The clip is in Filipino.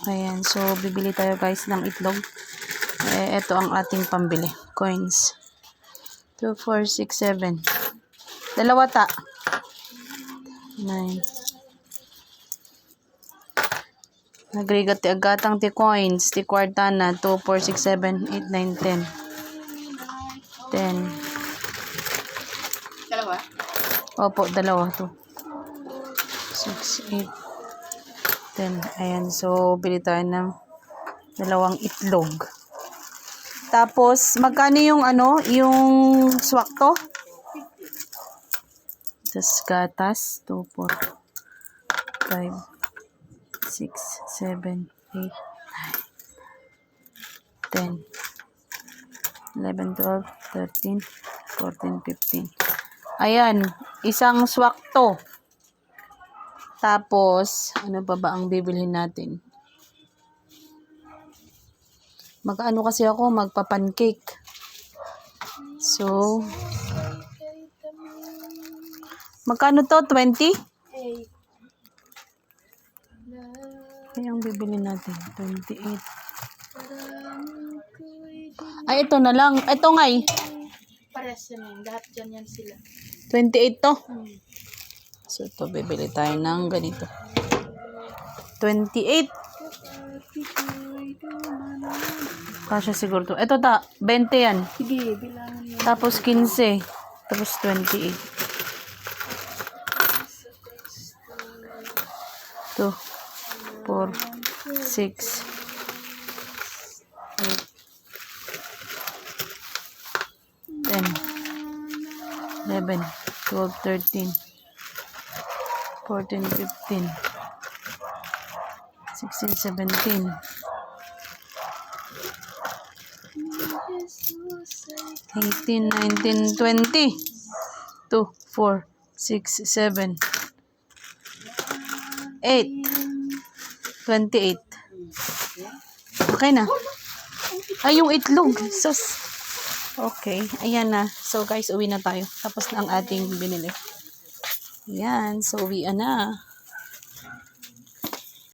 Ayan. So, bibili tayo guys ng itlog. Ito ang ating pambili. Coins. 2, 4, 6, 7. Dalawa ta. 9. Nagrigat ti agatang ti coins. Ti kwarta na. 2, 4, 6, 7, 8, 9, 10. 10. Dalawa? Opo, dalawa to. 6, 8, 10. Ayan. So, bili tayo ng dalawang itlog. Tapos, magkano yung yung swak to? Tapos, gatas. 2, 4, 5, 6, 7, 8, 9, 10, 11, 12, 13, 14, 15. Ayan. Isang swak to. Tapos, ano pa ba ang bibilhin natin? Mag-ano kasi ako, magpa-pancake. So, magkano to? 20? Ay, ang bibili natin. 28. Ay, ito na lang. Ito nga eh. Pares yan. Lahat dyan yan sila. 28 to. So, ito, bibili tayo ng ganito. 28. Kasya siguro to. Ito 20 yan. Sige, bilangan mo. Tapos 15. Tapos 28. 2, 4, 6, 8, 10, 11, 12, 13, 14, 15, 16, 17, 18, 19, 20, 2, 4, 6, 7, 8, 28. Okay na. Ay, yung itlog. Sus. Okay. Ayan na. So, guys, uwi na tayo. Tapos na ang ating binili. Ayan. So, uwi na.